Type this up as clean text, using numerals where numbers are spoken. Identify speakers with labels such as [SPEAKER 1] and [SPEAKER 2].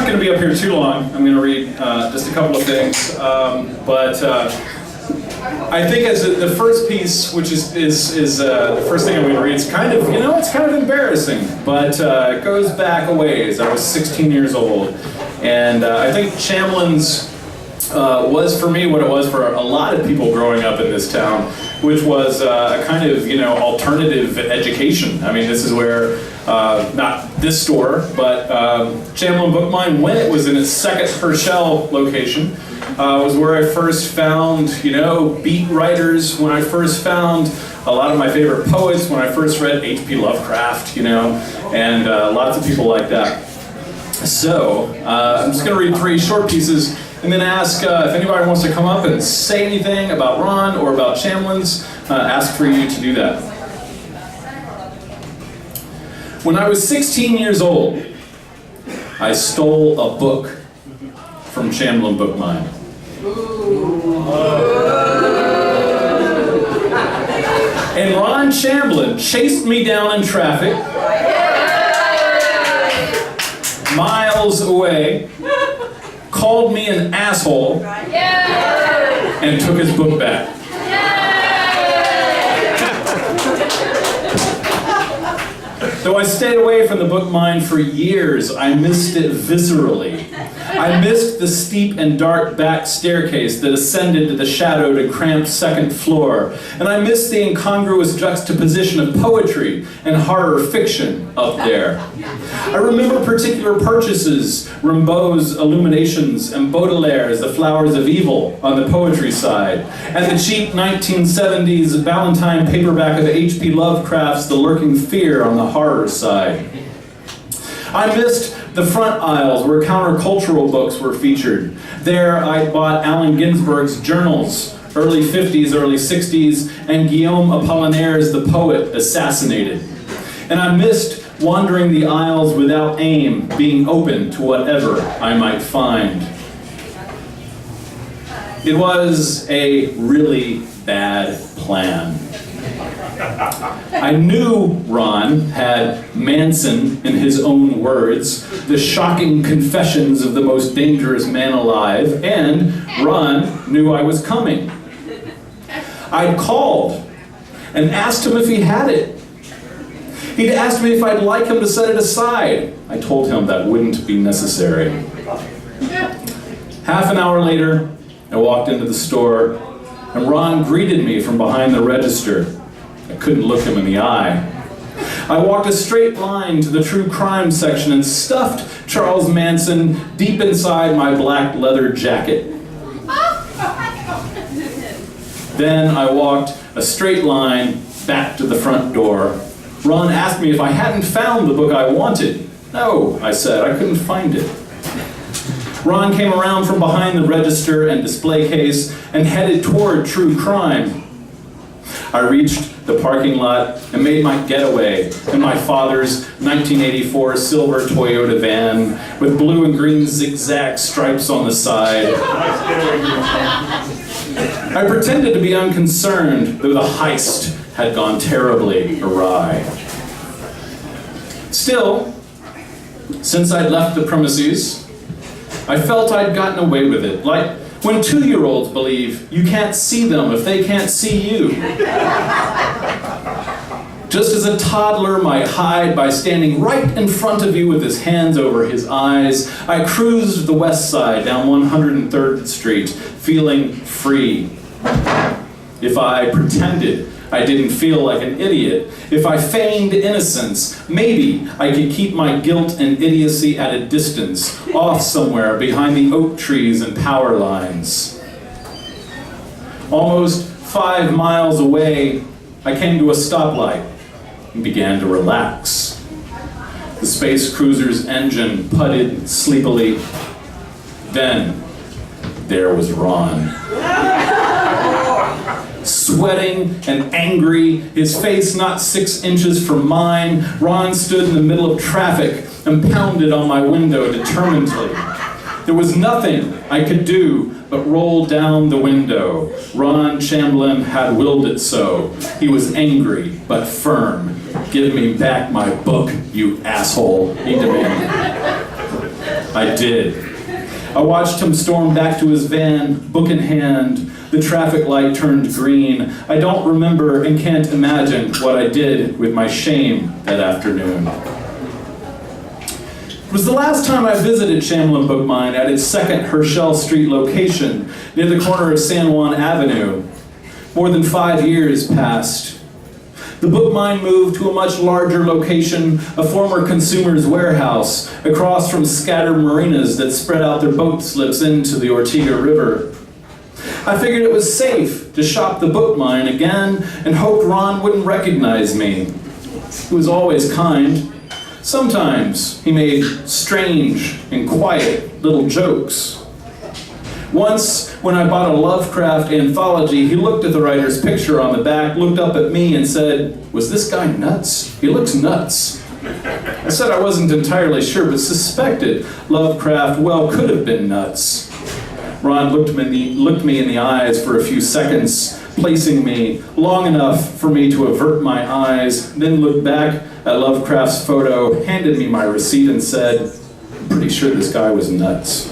[SPEAKER 1] not going to be up here too long. I'm going to read just a couple of things. I think as the first piece, which is the first thing I'm going to read, it's kind of, it's kind of embarrassing, but it goes back a ways. I was 16 years old, and I think Chamlin's was for me what it was for a lot of people growing up in this town, which was a kind of, alternative education. I mean, this is where, not this store, but Chamlin Book Mine, when it was in its second Herschel location, was where I first found, beat writers, when I first found a lot of my favorite poets, when I first read H.P. Lovecraft, and lots of people like that. So, I'm just going to read 3 short pieces and then ask if anybody wants to come up and say anything about Ron or about Chamlin's, ask for you to do that. When I was 16 years old, I stole a book from Chamlin Book Mine. And Ron Chamlin chased me down in traffic, miles away, called me an asshole, and took his book back. Though I stayed away from the book mine for years, I missed it viscerally. I missed the steep and dark back staircase that ascended to the shadowed and cramped second floor, and I missed the incongruous juxtaposition of poetry and horror fiction up there. I remember particular purchases, Rimbaud's Illuminations and Baudelaire's The Flowers of Evil on the poetry side, and the cheap 1970s Valentine paperback of H.P. Lovecraft's The Lurking Fear on the horror side. I missed the front aisles where countercultural books were featured. There I bought Allen Ginsberg's journals, early 50s, early 60s, and Guillaume Apollinaire's The Poet Assassinated. And I missed wandering the aisles without aim, being open to whatever I might find. It was a really bad plan. I knew Ron had Manson, in his own words, the shocking confessions of the most dangerous man alive, and Ron knew I was coming. I'd called and asked him if he had it. He'd asked me if I'd like him to set it aside. I told him that wouldn't be necessary. Half an hour later, I walked into the store, and Ron greeted me from behind the register. I couldn't look him in the eye. I walked a straight line to the true crime section and stuffed Charles Manson deep inside my black leather jacket. Then I walked a straight line back to the front door. Ron asked me if I hadn't found the book I wanted. No, I said, I couldn't find it. Ron came around from behind the register and display case and headed toward true crime. I reached the parking lot and made my getaway in my father's 1984 silver Toyota van with blue and green zigzag stripes on the side. I pretended to be unconcerned, though the heist had gone terribly awry. Still, since I'd left the premises, I felt I'd gotten away with it, like when 2-year-olds believe you can't see them if they can't see you. Just as a toddler might hide by standing right in front of you with his hands over his eyes, I cruised the west side down 103rd Street, feeling free. If I pretended I didn't feel like an idiot, if I feigned innocence, maybe I could keep my guilt and idiocy at a distance, off somewhere behind the oak trees and power lines. Almost 5 miles away, I came to a stoplight and began to relax. The space cruiser's engine putted sleepily. Then, there was Ron. Sweating and angry, his face not 6 inches from mine, Ron stood in the middle of traffic and pounded on my window determinedly. There was nothing I could do but roll down the window. Ron Chamlin had willed it so. He was angry but firm. "Give me back my book, you asshole," he demanded. I did. I watched him storm back to his van, book in hand. The traffic light turned green. I don't remember and can't imagine what I did with my shame that afternoon. It was the last time I visited Shamlin Book Mine at its second Herschel Street location, near the corner of San Juan Avenue. More than 5 years passed. The book mine moved to a much larger location, a former consumer's warehouse, across from scattered marinas that spread out their boat slips into the Ortega River. I figured it was safe to shop the book mine again and hoped Ron wouldn't recognize me. He was always kind. Sometimes he made strange and quiet little jokes. Once, when I bought a Lovecraft anthology, he looked at the writer's picture on the back, looked up at me and said, "Was this guy nuts? He looks nuts." I said I wasn't entirely sure, but suspected Lovecraft well could have been nuts. Ron looked me in the eyes for a few seconds, placing me long enough for me to avert my eyes, then looked back at Lovecraft's photo, handed me my receipt and said, "I'm pretty sure this guy was nuts."